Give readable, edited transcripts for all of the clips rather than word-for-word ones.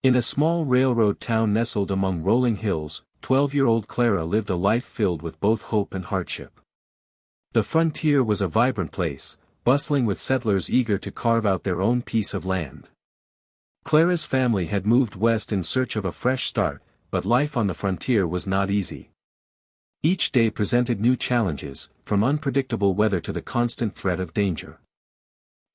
In a small railroad town nestled among rolling hills, 12-year-old Clara lived a life filled with both hope and hardship. The frontier was a vibrant place, bustling with settlers eager to carve out their own piece of land. Clara's family had moved west in search of a fresh start, but life on the frontier was not easy. Each day presented new challenges, from unpredictable weather to the constant threat of danger.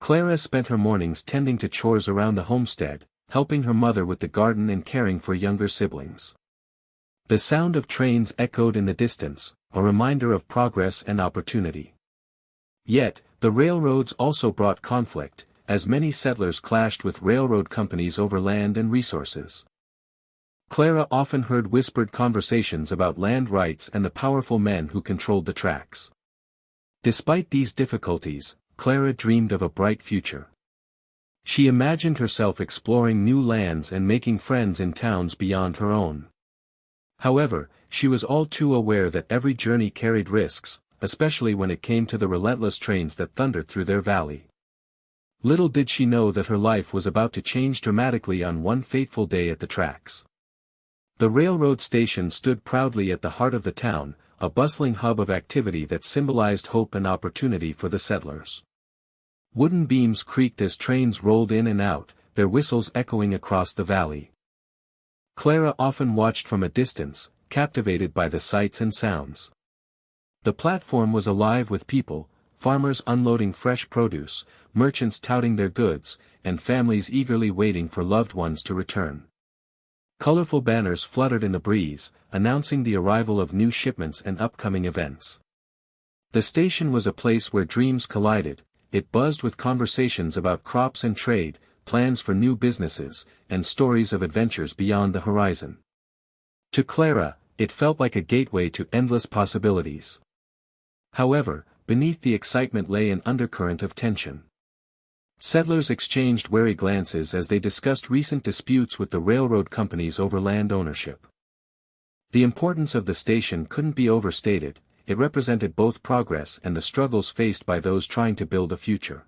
Clara spent her mornings tending to chores around the homestead, helping her mother with the garden and caring for younger siblings. The sound of trains echoed in the distance, a reminder of progress and opportunity. Yet, the railroads also brought conflict, as many settlers clashed with railroad companies over land and resources. Clara often heard whispered conversations about land rights and the powerful men who controlled the tracks. Despite these difficulties, Clara dreamed of a bright future. She imagined herself exploring new lands and making friends in towns beyond her own. However, she was all too aware that every journey carried risks, especially when it came to the relentless trains that thundered through their valley. Little did she know that her life was about to change dramatically on one fateful day at the tracks. The railroad station stood proudly at the heart of the town, a bustling hub of activity that symbolized hope and opportunity for the settlers. Wooden beams creaked as trains rolled in and out, their whistles echoing across the valley. Clara often watched from a distance, captivated by the sights and sounds. The platform was alive with people, farmers unloading fresh produce, merchants touting their goods, and families eagerly waiting for loved ones to return. Colorful banners fluttered in the breeze, announcing the arrival of new shipments and upcoming events. The station was a place where dreams collided. It buzzed with conversations about crops and trade, plans for new businesses, and stories of adventures beyond the horizon. To Clara, it felt like a gateway to endless possibilities. However, beneath the excitement lay an undercurrent of tension. Settlers exchanged wary glances as they discussed recent disputes with the railroad companies over land ownership. The importance of the station couldn't be overstated. It represented both progress and the struggles faced by those trying to build a future.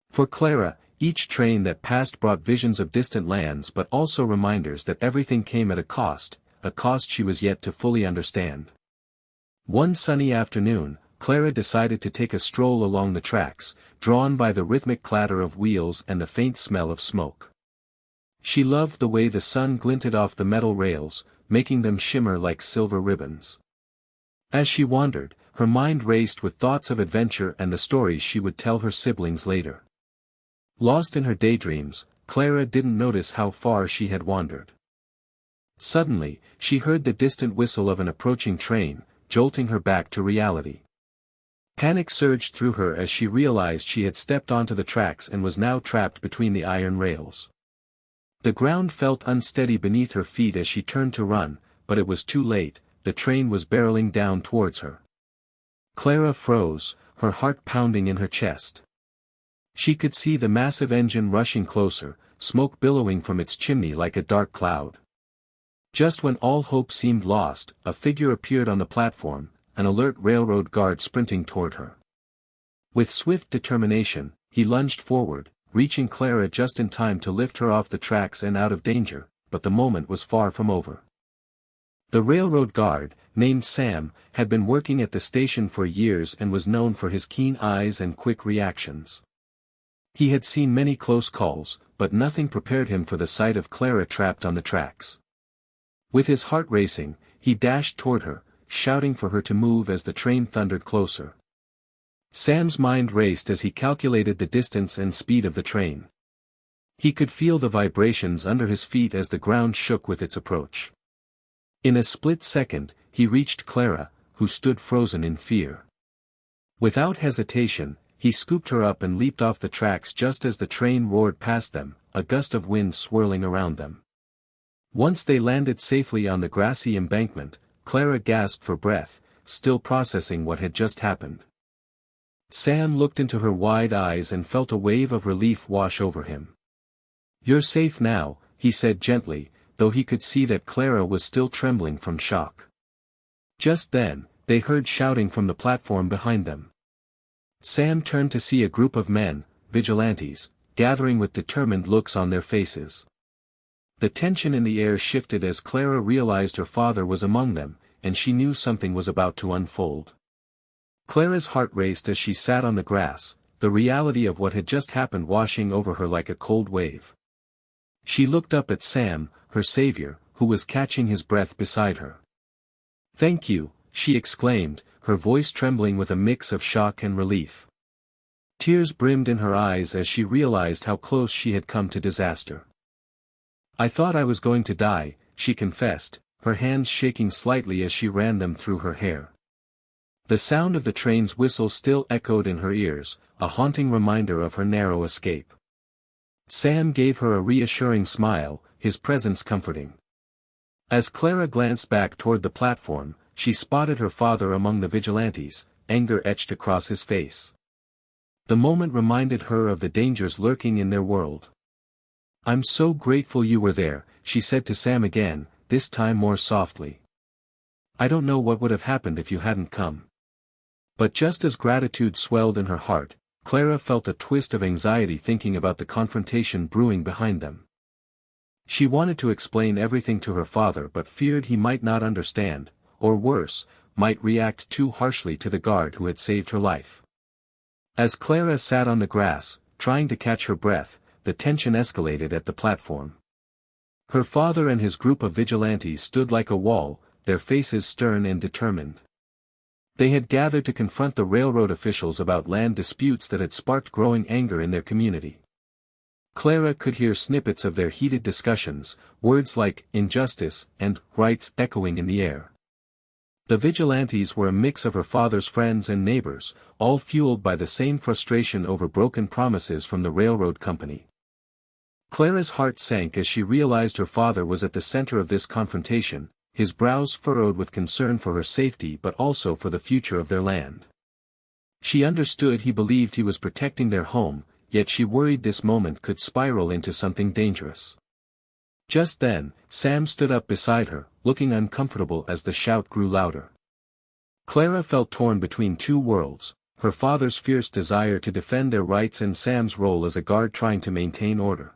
For Clara, each train that passed brought visions of distant lands but also reminders that everything came at a cost she was yet to fully understand. One sunny afternoon, Clara decided to take a stroll along the tracks, drawn by the rhythmic clatter of wheels and the faint smell of smoke. She loved the way the sun glinted off the metal rails, making them shimmer like silver ribbons. As she wandered, her mind raced with thoughts of adventure and the stories she would tell her siblings later. Lost in her daydreams, Clara didn't notice how far she had wandered. Suddenly, she heard the distant whistle of an approaching train, jolting her back to reality. Panic surged through her as she realized she had stepped onto the tracks and was now trapped between the iron rails. The ground felt unsteady beneath her feet as she turned to run, but it was too late. The train was barreling down towards her. Clara froze, her heart pounding in her chest. She could see the massive engine rushing closer, smoke billowing from its chimney like a dark cloud. Just when all hope seemed lost, a figure appeared on the platform, an alert railroad guard sprinting toward her. With swift determination, he lunged forward, reaching Clara just in time to lift her off the tracks and out of danger, but the moment was far from over. The railroad guard, named Sam, had been working at the station for years and was known for his keen eyes and quick reactions. He had seen many close calls, but nothing prepared him for the sight of Clara trapped on the tracks. With his heart racing, he dashed toward her, shouting for her to move as the train thundered closer. Sam's mind raced as he calculated the distance and speed of the train. He could feel the vibrations under his feet as the ground shook with its approach. In a split second, he reached Clara, who stood frozen in fear. Without hesitation, he scooped her up and leaped off the tracks just as the train roared past them, a gust of wind swirling around them. Once they landed safely on the grassy embankment, Clara gasped for breath, still processing what had just happened. Sam looked into her wide eyes and felt a wave of relief wash over him. "You're safe now," he said gently, though he could see that Clara was still trembling from shock. Just then, they heard shouting from the platform behind them. Sam turned to see a group of men, vigilantes, gathering with determined looks on their faces. The tension in the air shifted as Clara realized her father was among them, and she knew something was about to unfold. Clara's heart raced as she sat on the grass, the reality of what had just happened washing over her like a cold wave. She looked up at Sam, her savior, who was catching his breath beside her. "Thank you," she exclaimed, her voice trembling with a mix of shock and relief. Tears brimmed in her eyes as she realized how close she had come to disaster. "I thought I was going to die," she confessed, her hands shaking slightly as she ran them through her hair. The sound of the train's whistle still echoed in her ears, a haunting reminder of her narrow escape. Sam gave her a reassuring smile, his presence comforting. As Clara glanced back toward the platform, she spotted her father among the vigilantes, anger etched across his face. The moment reminded her of the dangers lurking in their world. "I'm so grateful you were there," she said to Sam again, this time more softly. "I don't know what would have happened if you hadn't come." But just as gratitude swelled in her heart, Clara felt a twist of anxiety thinking about the confrontation brewing behind them. She wanted to explain everything to her father but feared he might not understand, or worse, might react too harshly to the guard who had saved her life. As Clara sat on the grass, trying to catch her breath, the tension escalated at the platform. Her father and his group of vigilantes stood like a wall, their faces stern and determined. They had gathered to confront the railroad officials about land disputes that had sparked growing anger in their community. Clara could hear snippets of their heated discussions, words like injustice and rights echoing in the air. The vigilantes were a mix of her father's friends and neighbors, all fueled by the same frustration over broken promises from the railroad company. Clara's heart sank as she realized her father was at the center of this confrontation, his brows furrowed with concern for her safety but also for the future of their land. She understood he believed he was protecting their home, yet she worried this moment could spiral into something dangerous. Just then, Sam stood up beside her, looking uncomfortable as the shout grew louder. Clara felt torn between two worlds, her father's fierce desire to defend their rights and Sam's role as a guard trying to maintain order.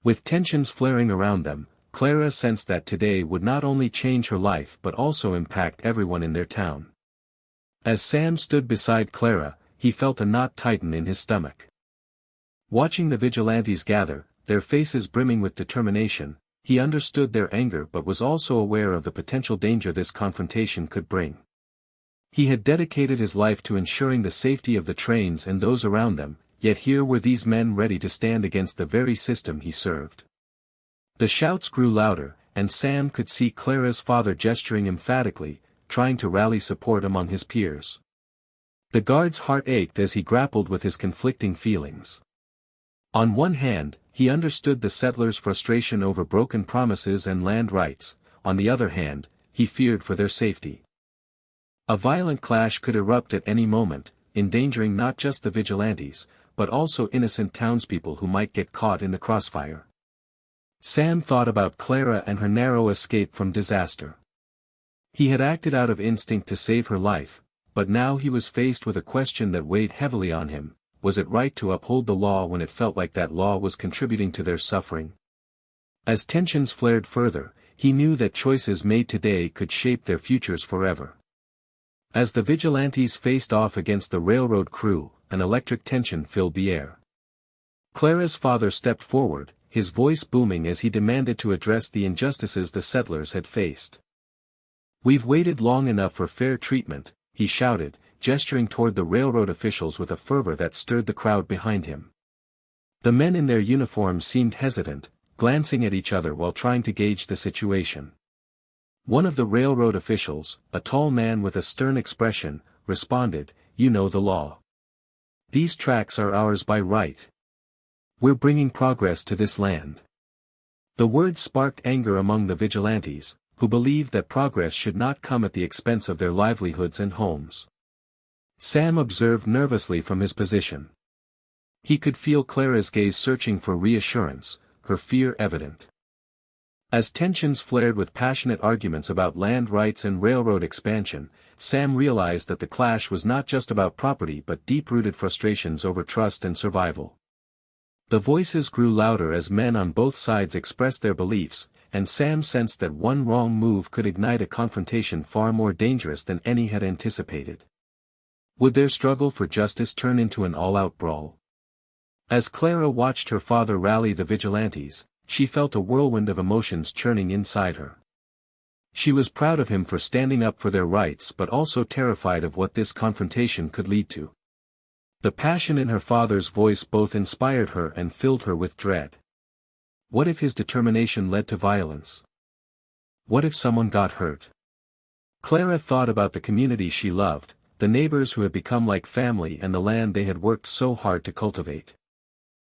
With tensions flaring around them, Clara sensed that today would not only change her life but also impact everyone in their town. As Sam stood beside Clara, he felt a knot tighten in his stomach. Watching the vigilantes gather, their faces brimming with determination, he understood their anger but was also aware of the potential danger this confrontation could bring. He had dedicated his life to ensuring the safety of the trains and those around them, yet here were these men ready to stand against the very system he served. The shouts grew louder, and Sam could see Clara's father gesturing emphatically, trying to rally support among his peers. The guard's heart ached as he grappled with his conflicting feelings. On one hand, he understood the settlers' frustration over broken promises and land rights, on the other hand, he feared for their safety. A violent clash could erupt at any moment, endangering not just the vigilantes, but also innocent townspeople who might get caught in the crossfire. Sam thought about Clara and her narrow escape from disaster. He had acted out of instinct to save her life, but now he was faced with a question that weighed heavily on him: was it right to uphold the law when it felt like that law was contributing to their suffering? As tensions flared further, he knew that choices made today could shape their futures forever. As the vigilantes faced off against the railroad crew, an electric tension filled the air. Clara's father stepped forward, his voice booming as he demanded to address the injustices the settlers had faced. "We've waited long enough for fair treatment," he shouted, gesturing toward the railroad officials with a fervor that stirred the crowd behind him. The men in their uniforms seemed hesitant, glancing at each other while trying to gauge the situation. One of the railroad officials, a tall man with a stern expression, responded, "You know the law. These tracks are ours by right. We're bringing progress to this land." The words sparked anger among the vigilantes, who believed that progress should not come at the expense of their livelihoods and homes. Sam observed nervously from his position. He could feel Clara's gaze searching for reassurance, her fear evident. As tensions flared with passionate arguments about land rights and railroad expansion, Sam realized that the clash was not just about property but deep-rooted frustrations over trust and survival. The voices grew louder as men on both sides expressed their beliefs, and Sam sensed that one wrong move could ignite a confrontation far more dangerous than any had anticipated. Would their struggle for justice turn into an all-out brawl? As Clara watched her father rally the Vigilantes, she felt a whirlwind of emotions churning inside her. She was proud of him for standing up for their rights but also terrified of what this confrontation could lead to. The passion in her father's voice both inspired her and filled her with dread. What if his determination led to violence? What if someone got hurt? Clara thought about the community she loved, the neighbors who had become like family and the land they had worked so hard to cultivate.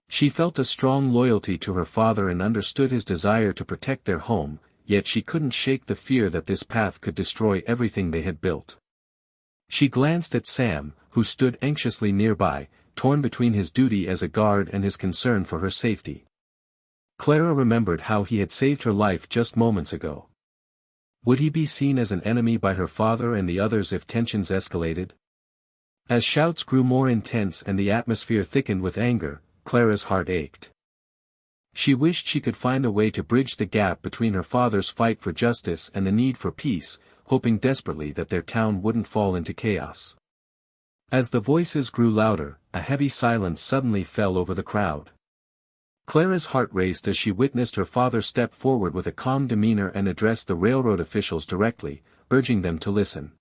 She felt a strong loyalty to her father and understood his desire to protect their home, yet she couldn't shake the fear that this path could destroy everything they had built. She glanced at Sam, who stood anxiously nearby, torn between his duty as a guard and his concern for her safety. Clara remembered how he had saved her life just moments ago. Would he be seen as an enemy by her father and the others if tensions escalated? As shouts grew more intense and the atmosphere thickened with anger, Clara's heart ached. She wished she could find a way to bridge the gap between her father's fight for justice and the need for peace, hoping desperately that their town wouldn't fall into chaos. As the voices grew louder, a heavy silence suddenly fell over the crowd. Clara's heart raced as she witnessed her father step forward with a calm demeanor and address the railroad officials directly, urging them to listen.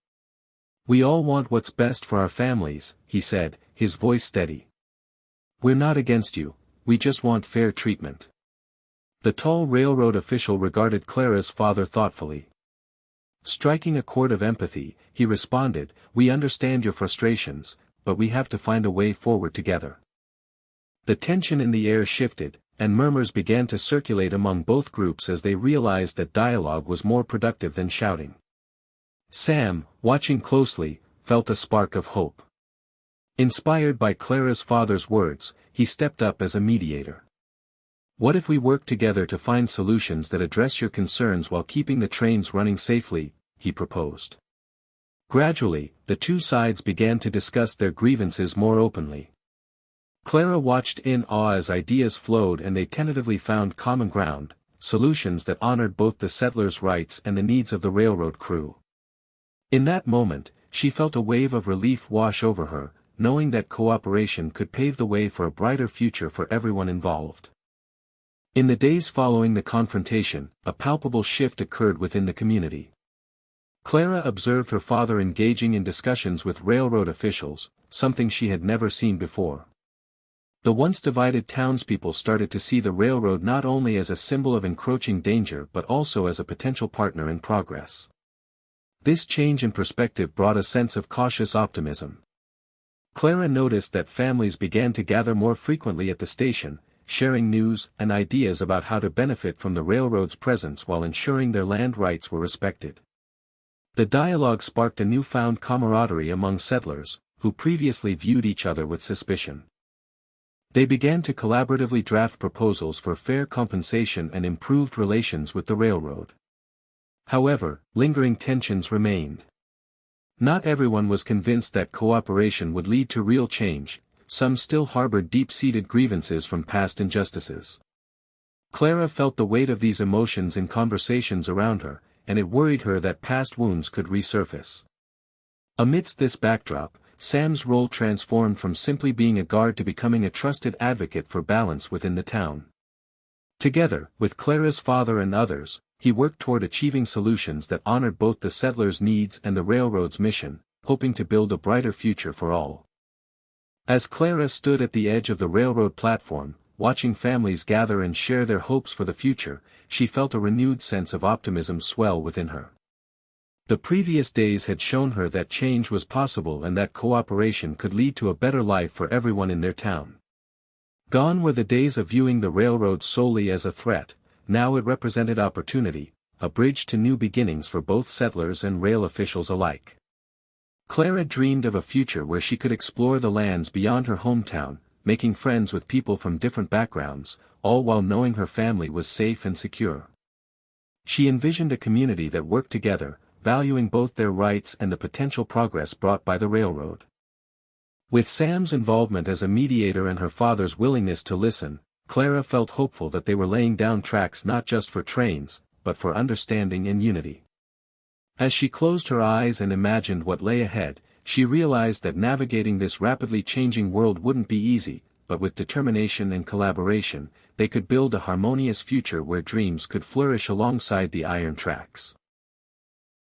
"We all want what's best for our families," he said, his voice steady. "We're not against you, we just want fair treatment." The tall railroad official regarded Clara's father thoughtfully. Striking a chord of empathy, he responded, "We understand your frustrations, but we have to find a way forward together." The tension in the air shifted, and murmurs began to circulate among both groups as they realized that dialogue was more productive than shouting. Sam, watching closely, felt a spark of hope. Inspired by Clara's father's words, he stepped up as a mediator. "What if we work together to find solutions that address your concerns while keeping the trains running safely?" he proposed. Gradually, the two sides began to discuss their grievances more openly. Clara watched in awe as ideas flowed and they tentatively found common ground, solutions that honored both the settlers' rights and the needs of the railroad crew. In that moment, she felt a wave of relief wash over her, knowing that cooperation could pave the way for a brighter future for everyone involved. In the days following the confrontation, a palpable shift occurred within the community. Clara observed her father engaging in discussions with railroad officials, something she had never seen before. The once divided townspeople started to see the railroad not only as a symbol of encroaching danger but also as a potential partner in progress. This change in perspective brought a sense of cautious optimism. Clara noticed that families began to gather more frequently at the station, sharing news and ideas about how to benefit from the railroad's presence while ensuring their land rights were respected. The dialogue sparked a newfound camaraderie among settlers, who previously viewed each other with suspicion. They began to collaboratively draft proposals for fair compensation and improved relations with the railroad. However, lingering tensions remained. Not everyone was convinced that cooperation would lead to real change, some still harbored deep-seated grievances from past injustices. Clara felt the weight of these emotions in conversations around her, and it worried her that past wounds could resurface. Amidst this backdrop, Sam's role transformed from simply being a guard to becoming a trusted advocate for balance within the town. Together, with Clara's father and others, he worked toward achieving solutions that honored both the settlers' needs and the railroad's mission, hoping to build a brighter future for all. As Clara stood at the edge of the railroad platform, watching families gather and share their hopes for the future, she felt a renewed sense of optimism swell within her. The previous days had shown her that change was possible and that cooperation could lead to a better life for everyone in their town. Gone were the days of viewing the railroad solely as a threat, now it represented opportunity, a bridge to new beginnings for both settlers and rail officials alike. Clara dreamed of a future where she could explore the lands beyond her hometown, making friends with people from different backgrounds, all while knowing her family was safe and secure. She envisioned a community that worked together, valuing both their rights and the potential progress brought by the railroad. With Sam's involvement as a mediator and her father's willingness to listen, Clara felt hopeful that they were laying down tracks not just for trains, but for understanding and unity. As she closed her eyes and imagined what lay ahead, she realized that navigating this rapidly changing world wouldn't be easy, but with determination and collaboration, they could build a harmonious future where dreams could flourish alongside the iron tracks.